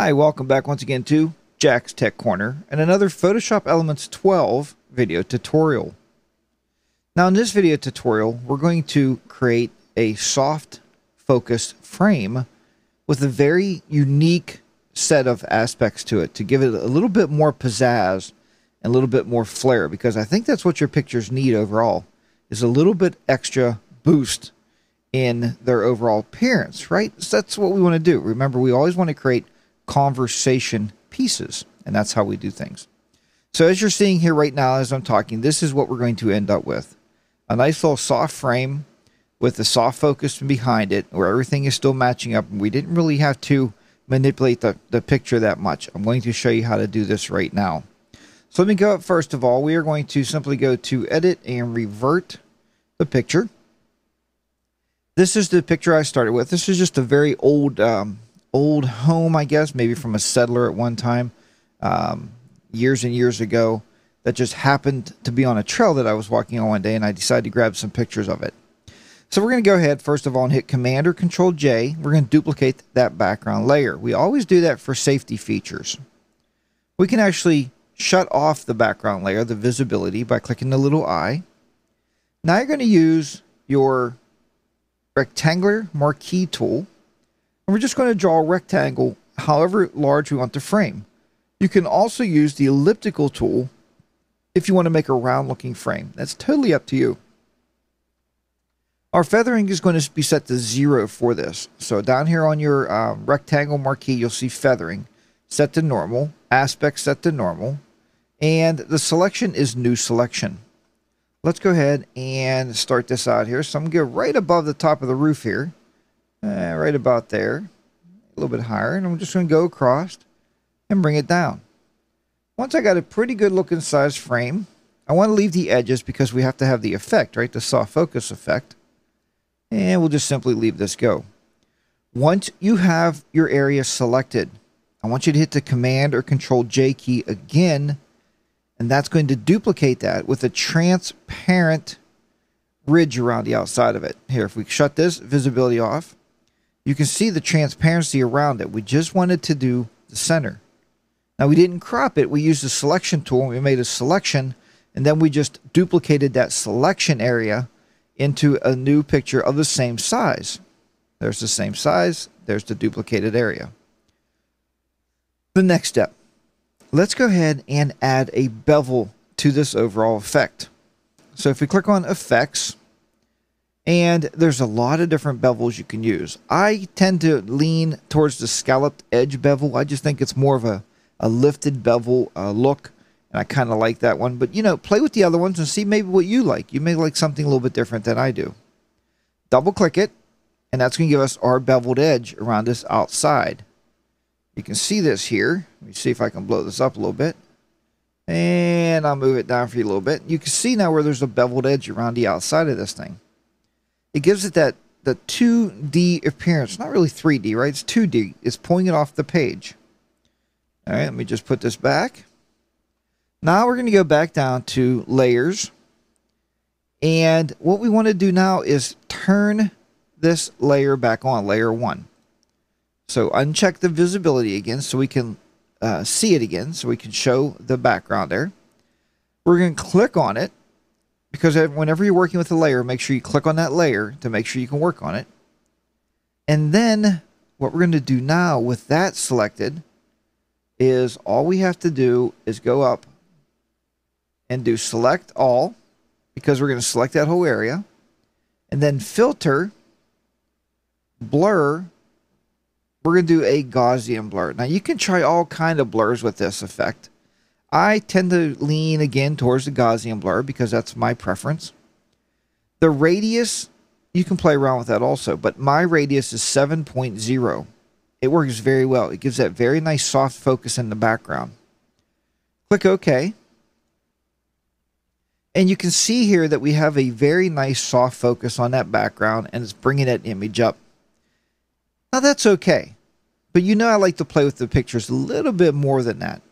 Hi, welcome back once again to Jack's Tech Corner and another Photoshop Elements 12 video tutorial. Now in this video tutorial, we're going to create a soft focus frame with a very unique set of aspects to it to give it a little bit more pizzazz and a little bit more flair, because I think that's what your pictures need overall, is a little bit extra boost in their overall appearance, right? So that's what we want to do. Remember, we always want to create conversation pieces, and that's how we do things. So as you're seeing here right now as I'm talking, this is what we're going to end up with. A nice little soft frame with the soft focus behind it where everything is still matching up, and we didn't really have to manipulate the picture that much. I'm going to show you how to do this right now. So let me go up. First of all, we are going to simply go to edit and revert the picture. This is the picture I started with. This is just a very old home, I guess, maybe from a settler at one time, years and years ago, that just happened to be on a trail that I was walking on one day, and I decided to grab some pictures of it. So we're going to go ahead, first of all, and hit Command or Control J. We're going to duplicate that background layer. We always do that for safety features. We can actually shut off the background layer, the visibility, by clicking the little eye. Now you're going to use your rectangular marquee tool. And we're just going to draw a rectangle however large we want the frame. You can also use the elliptical tool if you want to make a round looking frame. That's totally up to you. Our feathering is going to be set to 0 for this. So down here on your rectangle marquee, you'll see feathering set to normal, aspect set to normal, and the selection is new selection. Let's go ahead and start this out here. So I'm going to go right above the top of the roof here. Right about there, a little bit higher, and I'm just going to go across and bring it down. Once I got a pretty good looking size frame, I want to leave the edges because we have to have the effect, right? The soft focus effect. And we'll just simply leave this go. Once you have your area selected, I want you to hit the Command or Control J key again, and that's going to duplicate that with a transparent ridge around the outside of it. Here, if we shut this visibility off, you can see the transparency around it. We just wanted to do the center. Now we didn't crop it. We used the selection tool and we made a selection, and then we just duplicated that selection area into a new picture of the same size. There's the same size. There's the duplicated area. The next step. Let's go ahead and add a bevel to this overall effect. So if we click on Effects, and there's a lot of different bevels you can use. I tend to lean towards the scalloped edge bevel. I just think it's more of a lifted bevel look, and I kind of like that one. But, you know, play with the other ones and see maybe what you like. You may like something a little bit different than I do. Double click it, and that's going to give us our beveled edge around this outside. You can see this here. Let me see if I can blow this up a little bit. And I'll move it down for you a little bit. You can see now where there's a beveled edge around the outside of this thing. It gives it the 2D appearance. Not really 3D, right? It's 2D. It's pulling it off the page. All right, let me just put this back. Now we're going to go back down to Layers. And what we want to do now is turn this layer back on, Layer 1. So uncheck the visibility again so we can see it again, so we can show the background there. We're going to click on it, because whenever you're working with a layer, make sure you click on that layer to make sure you can work on it. And then what we're going to do now with that selected is all we have to do is go up and do Select All, because we're going to select that whole area, and then Filter, Blur. We're going to do a Gaussian blur. Now you can try all kind of blurs with this effect. I tend to lean again towards the Gaussian blur because that's my preference. The radius, you can play around with that also, but my radius is 7.0. It works very well. It gives that very nice soft focus in the background. Click OK. And you can see here that we have a very nice soft focus on that background, and it's bringing that image up. Now that's okay, but you know I like to play with the pictures a little bit more than that.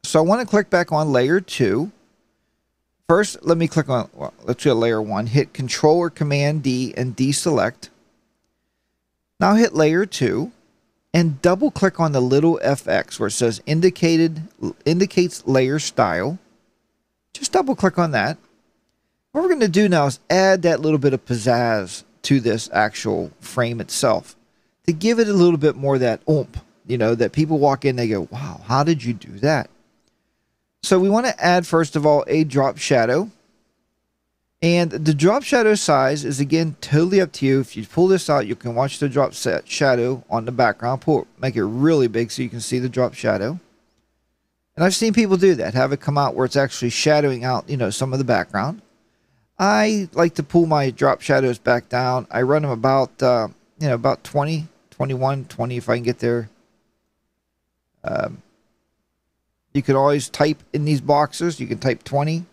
So I want to click back on Layer 2. First, let me click on, well, let's go to Layer 1. Hit Control or Command D and deselect. Now hit Layer 2. and double click on the little FX where it says indicates layer style. Just double click on that. What we're going to do now is add that little bit of pizzazz to this actual frame itself to give it a little bit more of that oomph, you know, that people walk in, they go, wow, how did you do that? So we want to add, first of all, a drop shadow. And the drop shadow size is, again, totally up to you. If you pull this out, you can watch the drop shadow on the background. Make it really big so you can see the drop shadow. And I've seen people do that, have it come out where it's actually shadowing out, you know, some of the background. I like to pull my drop shadows back down. I run them about, you know, about 20, 21, 20 if I can get there. You can always type in these boxes. You can type 20.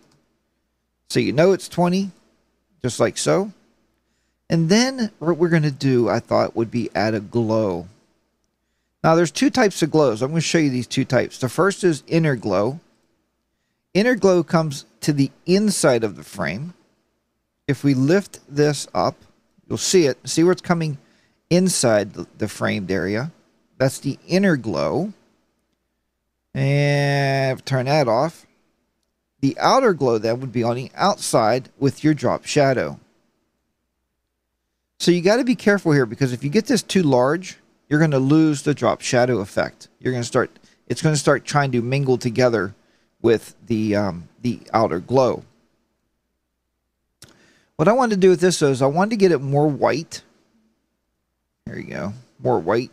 So you know it's 20, just like so. And then what we're going to do, I thought, would be add a glow. Now, there's two types of glows. I'm going to show you these two types. The first is inner glow. Inner glow comes to the inside of the frame. If we lift this up, you'll see it. See where it's coming inside the framed area? That's the inner glow. And turn that off. The outer glow then would be on the outside with your drop shadow. So you got to be careful here, because if you get this too large, you're going to lose the drop shadow effect. It's going to start trying to mingle together with the outer glow. What I wanted to do with this is I wanted to get it more white. There you go, more white.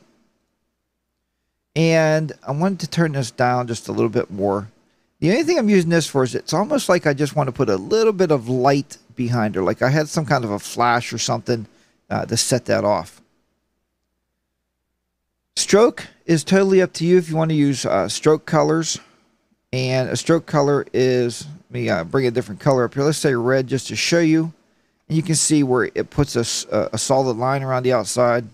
And I wanted to turn this down just a little bit more. The only thing I'm using this for is it's almost like I just want to put a little bit of light behind her. Like I had some kind of a flash or something to set that off. Stroke is totally up to you if you want to use stroke colors. And a stroke color is, let me bring a different color up here. Let's say red just to show you. And you can see where it puts a solid line around the outside.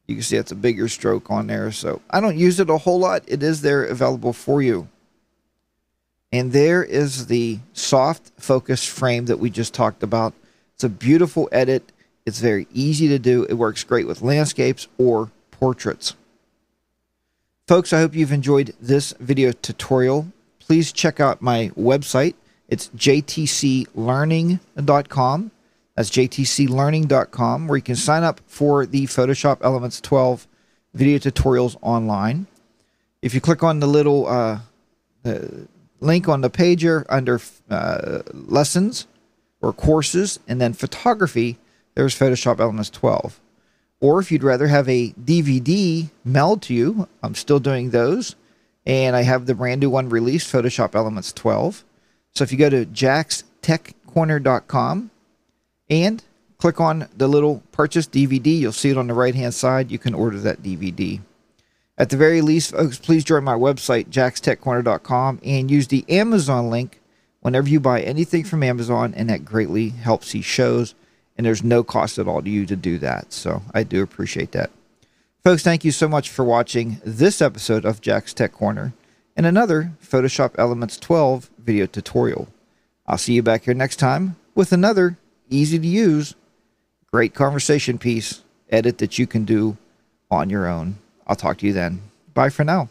You can see it's a bigger stroke on there. So I don't use it a whole lot. It is there available for you. And there is the soft focus frame that we just talked about. It's a beautiful edit. It's very easy to do. It works great with landscapes or portraits. Folks, I hope you've enjoyed this video tutorial. Please check out my website. It's jtclearning.com. That's jtclearning.com, where you can sign up for the Photoshop Elements 12 video tutorials online. If you click on the little link on the page here under lessons or courses and then photography, there's Photoshop Elements 12. Or if you'd rather have a DVD mailed to you, I'm still doing those. And I have the brand new one released, Photoshop Elements 12. So if you go to jackstechcorner.com and click on the little purchase DVD, you'll see it on the right-hand side. You can order that DVD. At the very least, folks, please join my website, jackstechcorner.com, and use the Amazon link whenever you buy anything from Amazon, and that greatly helps these shows, and there's no cost at all to you to do that. So I do appreciate that. Folks, thank you so much for watching this episode of Jack's Tech Corner and another Photoshop Elements 12 video tutorial. I'll see you back here next time with another easy-to-use, great conversation piece edit that you can do on your own. I'll talk to you then. Bye for now.